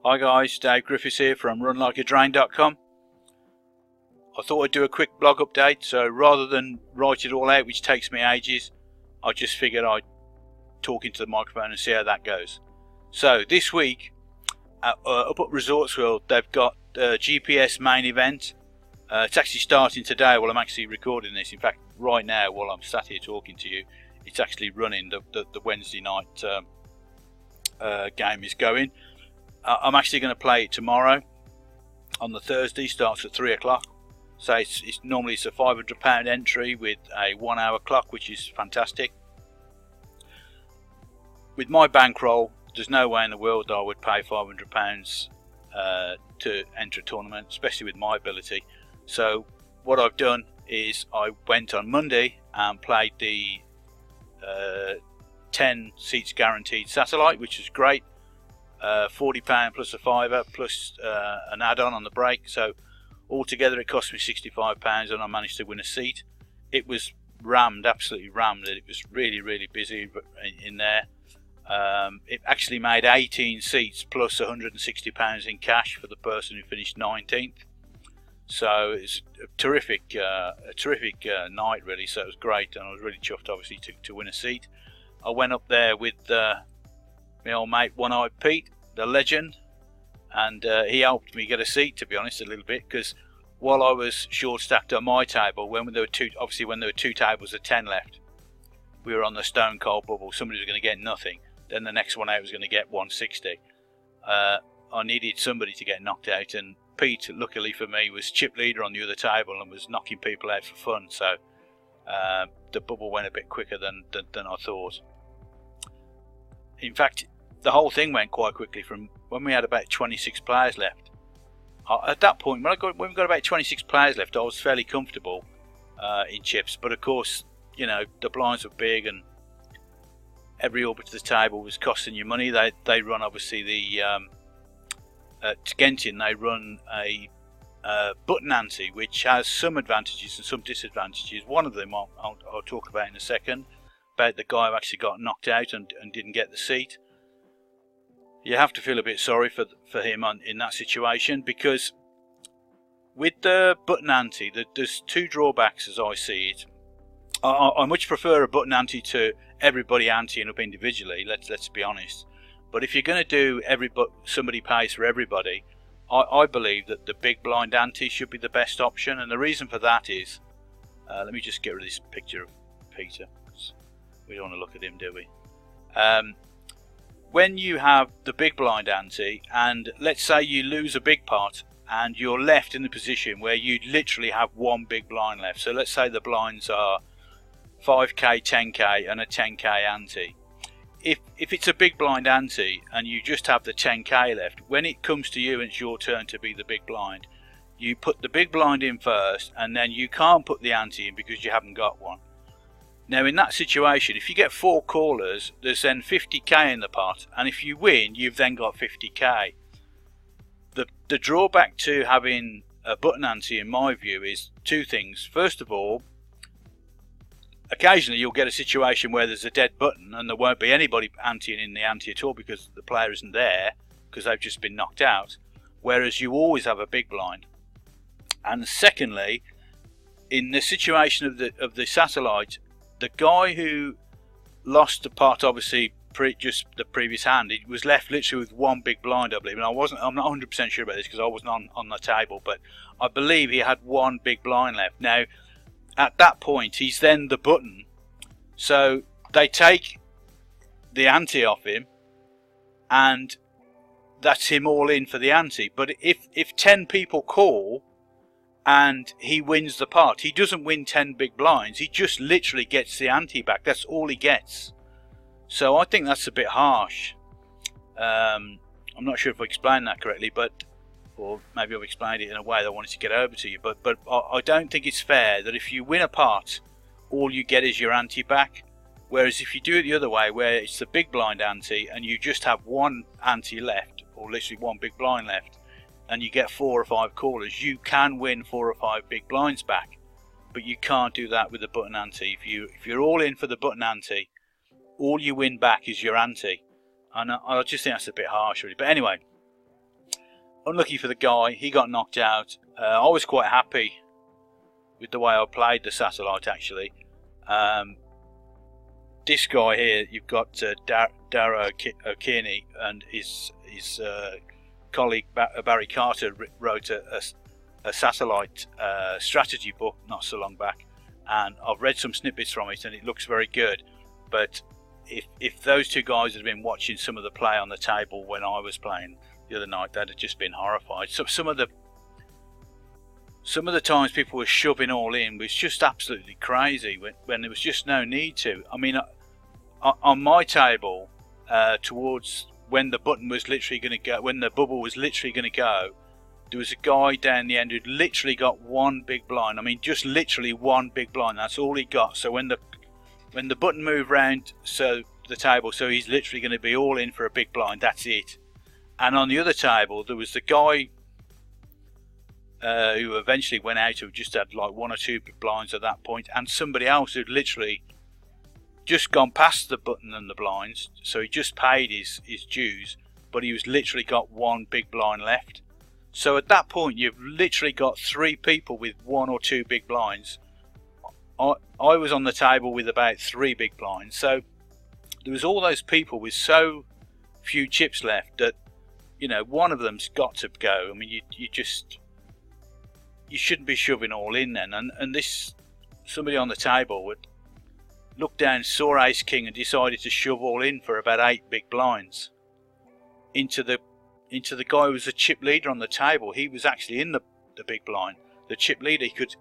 Hi guys, Dave Griffiths here from runlikeadrain.com. I thought I'd do a quick blog update, so rather than write it all out, which takes me ages, I just figured I'd talk into the microphone and see how that goes. So this week, up at Resorts World, they've got a GPS main event. It's actually starting today while I'm actually recording this. In fact, right now while I'm sat here talking to you, it's actually running. The Wednesday night game is going. I'm actually going to play it tomorrow on the Thursday. Starts at 3 o'clock. So it's normally a £500 entry with a 1 hour clock, which is fantastic. With my bankroll, there's no way in the world that I would pay £500 to enter a tournament, especially with my ability. So what I've done is I went on Monday and played the 10 seats guaranteed satellite, which is great. £40 plus a fiver plus an add-on on the break. So altogether it cost me £65 and I managed to win a seat. It was rammed, absolutely rammed. It was really busy in there. It actually made 18 seats plus £160 in cash for the person who finished 19th. So it's a terrific night really. So it was great, and I was really chuffed obviously to win a seat. I went up there with my old mate One-Eyed Pete, the legend, and he helped me get a seat, to be honest, a little bit, because while I was short stacked on my table, when there were two tables of 10 left, we were on the stone cold bubble. Somebody was going to get nothing, then the next one out was going to get 160. I needed somebody to get knocked out, and Pete, luckily for me, was chip leader on the other table and was knocking people out for fun. So the bubble went a bit quicker than I thought. In fact, the whole thing went quite quickly from when we had about 26 players left. At that point, when we got about 26 players left, I was fairly comfortable in chips. But of course, you know, the blinds were big and every orbit to the table was costing you money. They run obviously the at Genting, they run a button ante, which has some advantages and some disadvantages. One of them I'll talk about in a second, about the guy who actually got knocked out and didn't get the seat. You have to feel a bit sorry for him in that situation, because with the button ante, there's two drawbacks as I see it. I much prefer a button ante to everybody anteing up individually. Let's be honest. But if you're going to do somebody pays for everybody, I believe that the big blind ante should be the best option, and the reason for that is, let me just get rid of this picture of Peter. We don't want to look at him, do we? When you have the big blind ante, and let's say you lose a big pot, and you're left in the position where you literally have one big blind left. So let's say the blinds are 5k, 10k, and a 10k ante. If it's a big blind ante and you just have the 10k left, when it comes to you and it's your turn to be the big blind, you put the big blind in first, and then you can't put the ante in because you haven't got one. Now in that situation, if you get 4 callers, there's then 50k in the pot, and if you win, you've then got 50k. The drawback to having a button ante, in my view, is two things. First of all, occasionally you'll get a situation where there's a dead button and there won't be anybody anteing in the ante at all because the player isn't there, because they've just been knocked out, whereas you always have a big blind. And secondly, in the situation of the satellite, the guy who lost the pot, obviously just the previous hand, he was left literally with one big blind, I believe. And I'm not 100% sure about this because I wasn't on the table, but I believe he had one big blind left. Now at that point, he's then the button, so they take the ante off him, and that's him all in for the ante. But if 10 people call and he wins the pot, he doesn't win 10 big blinds. He just literally gets the ante back. That's all he gets. So I think that's a bit harsh. I'm not sure if I explained that correctly, or maybe I've explained it in a way that I wanted to get over to you, but I don't think it's fair that if you win a pot, all you get is your ante back, whereas if you do it the other way, where it's the big blind ante and you just have one ante left, or literally one big blind left, and you get 4 or 5 callers, you can win 4 or 5 big blinds back. But you can't do that with the button ante. If you're all in for the button ante, all you win back is your ante, and I just think that's a bit harsh really. But anyway, unlucky for the guy, he got knocked out. I was quite happy with the way I played the satellite actually. This guy here, you've got Dara O'Kearney and his colleague Barry Carter wrote a satellite strategy book not so long back, and I've read some snippets from it and it looks very good. But if those two guys had been watching some of the play on the table when I was playing the other night, they'd have just been horrified. So some of the times people were shoving all in was just absolutely crazy when there was just no need to. I mean, on my table, towards when the button was literally going to go, when the bubble was literally going to go, there was a guy down the end who'd literally got one big blind. I mean, just literally one big blind. That's all he got. So when the button moved round the table, so he's literally going to be all in for a big blind. That's it. And on the other table, there was the guy who eventually went out, who just had like one or two big blinds at that point, and somebody else who'd literally just gone past the button and the blinds, so he just paid his dues, but he was literally got one big blind left. So at that point, you've literally got three people with one or two big blinds. I was on the table with about three big blinds, so there was all those people with so few chips left that, you know, one of them's got to go. I mean, you shouldn't be shoving all in then. And this somebody on the table would look down, saw ace king, and decided to shove all in for about 8 big blinds into the guy who was the chip leader on the table. He was actually in the big blind. The chip leader, he could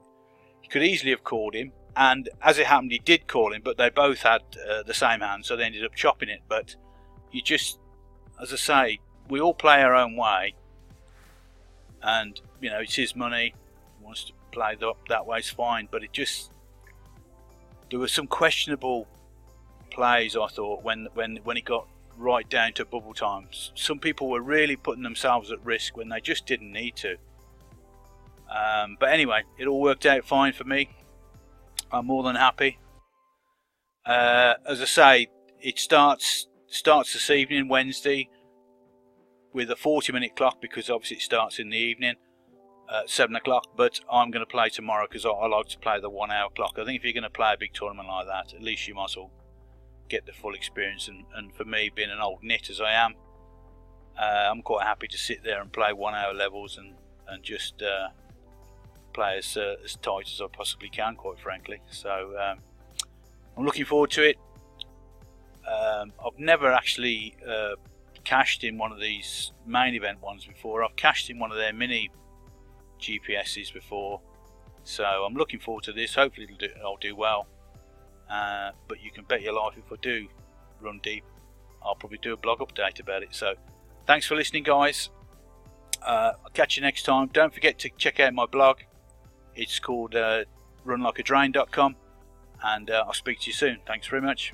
easily have called him, and as it happened, he did call him, but they both had the same hand, so they ended up chopping it. But you just, as I say, we all play our own way, and you know, it's his money. He wants to play that way, it's fine. But it just, there were some questionable plays, I thought, when it got right down to bubble times. Some people were really putting themselves at risk when they just didn't need to. But anyway, it all worked out fine for me. I'm more than happy. As I say, it starts this evening, Wednesday, with a 40-minute clock, because obviously it starts in the evening at 7 o'clock. But I'm going to play tomorrow because I like to play the 1 hour clock. I think if you're going to play a big tournament like that, at least you might as well get the full experience. And for me, being an old nit as I am, I'm quite happy to sit there and play 1 hour levels and just play as tight as I possibly can, quite frankly. So I'm looking forward to it. I've never actually cashed in one of these main event ones before. I've cashed in one of their mini GPSs before, so I'm looking forward to this. Hopefully I'll do well, but you can bet your life if I do run deep, I'll probably do a blog update about it. So thanks for listening, guys. I'll catch you next time. Don't forget to check out my blog. It's called runlikeadrain.com, and I'll speak to you soon. Thanks very much.